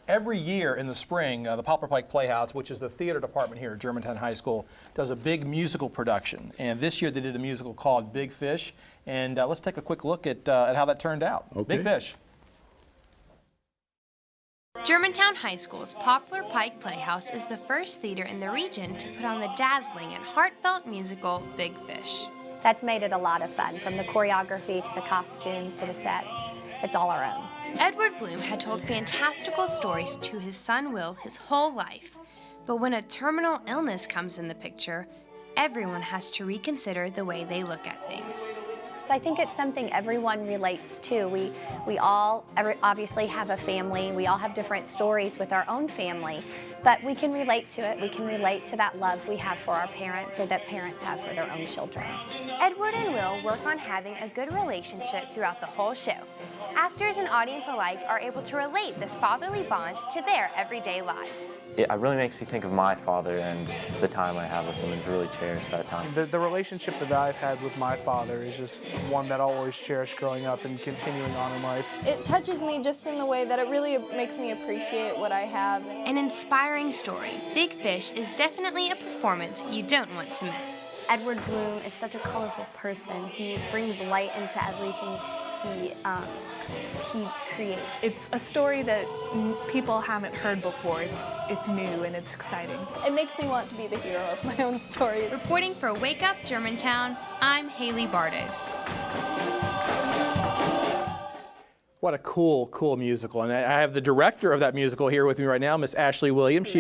Every year in the spring, the Poplar Pike Playhouse, which is the theater department here at Germantown High School, does a big musical production. And this year they did a musical called Big Fish. And let's take a quick look at how that turned out. Okay. Big Fish. Germantown High School's Poplar Pike Playhouse is the first theater in the region to put on the dazzling and heartfelt musical Big Fish. That's made it a lot of fun, from the choreography to the costumes to the set. It's all our own. Edward Bloom had told fantastical stories to his son Will his whole life. But when a terminal illness comes in the picture, everyone has to reconsider the way they look at things. So I think it's something everyone relates to. We all obviously have a family. We all have different stories with our own family, but we can relate to it. We can relate to that love we have for our parents or that parents have for their own children. Edward and Will work on having a good relationship throughout the whole show. Actors and audience alike are able to relate this fatherly bond to their everyday lives. It really makes me think of my father and the time I have with him, and to really cherish that time. The relationship that I've had with my father is just one that I'll always cherish growing up and continuing on in life. It touches me just in the way that it really makes me appreciate what I have. An inspiring story. Big Fish is definitely a performance you don't want to miss. Edward Bloom is such a colorful person. He brings light into everything he creates. It's a story that people haven't heard before. It's new and it's exciting. It makes me want to be the hero of my own story. Reporting for Wake Up Germantown, I'm Haley Bardos. What a cool musical. And I have the director of that musical here with me right now, Miss Ashley Williams.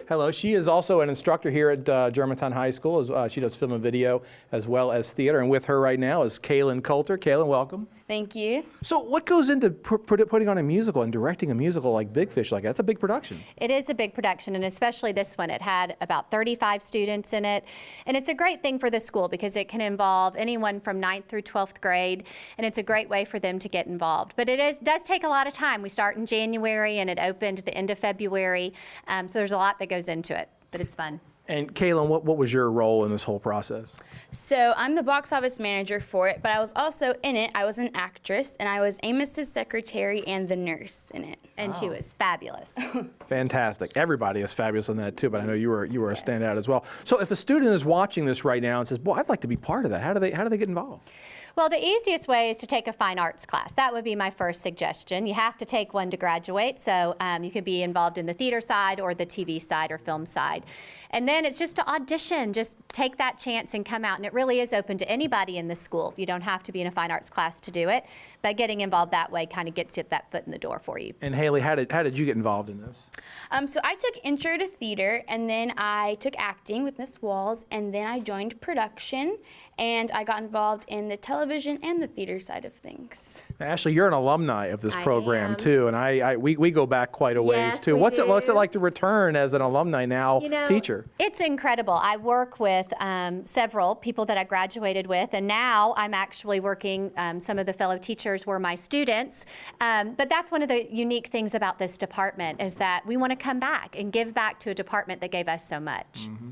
Hello. She is also an instructor here at Germantown High School. She does film and video as well as theater. And with her right now is Kaylin Coulter. Kaylin, welcome. Thank you. So what goes into putting on a musical and directing a musical like Big Fish like that? That's a big production. It is a big production, and especially this one. It had about 35 students in it. And it's a great thing for the school because it can involve anyone from 9th through 12th grade, and it's a great way for them to get involved. But it does take a lot of time. We start in January, and it opened at the end of February. So there's a lot that goes into it, but it's fun. And Kaylin, what was your role in this whole process? So I'm the box office manager for it, but I was also in it. I was an actress, and I was Amos's secretary and the nurse in it. And She was fabulous. Fantastic. Everybody is fabulous in that too, but I know you were a standout as well. So if a student is watching this right now and says, "Boy, I'd like to be part of that," how do they get involved? Well, the easiest way is to take a fine arts class. That would be my first suggestion. You have to take one to graduate, so you could be involved in the theater side or the TV side or film side. And then it's just to audition, just take that chance and come out. And it really is open to anybody in the school. You don't have to be in a fine arts class to do it, but getting involved that way kind of gets that foot in the door for you. And Haley, how did you get involved in this? So I took intro to theater, and then I took acting with Miss Walls, and then I joined production, and I got involved in the television and the theater side of things. Now, Ashley, you're an alumni of this program too, and we go back quite a ways Yes, too. we What's do. it like to return as an alumni now teacher? It's incredible. I work with several people that I graduated with, and now I'm actually working, some of the fellow teachers were my students. But that's one of the unique things about this department is that we want to come back and give back to a department that gave us so much. Mm-hmm.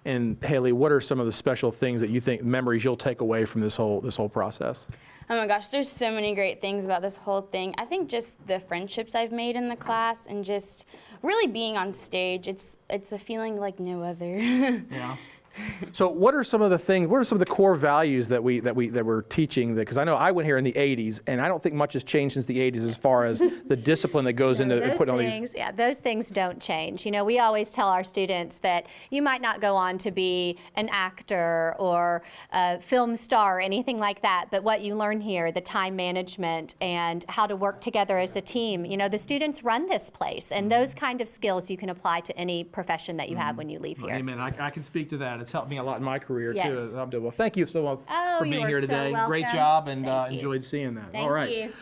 And Haley, what are some of the special things that you think, memories you'll take away from this whole process? Oh my gosh, there's so many great things about this whole thing. I think just the friendships I've made in the class and just really being on stage, it's a feeling like no other. Yeah. So what are some of the core values that we're teaching? Because I know I went here in the 80s, and I don't think much has changed since the 80s as far as the discipline that goes into putting all these. Yeah, those things don't change. You know, we always tell our students that you might not go on to be an actor or a film star or anything like that, but what you learn here, the time management and how to work together as a team. You know, the students run this place, and those kind of skills you can apply to any profession that you have when you leave here. Amen. I can speak to that. It's helped me a lot in my career Yes. too. Well, thank you so much for being here today. So Great welcome. job, and Thank you. enjoyed seeing that. Thank All right. you.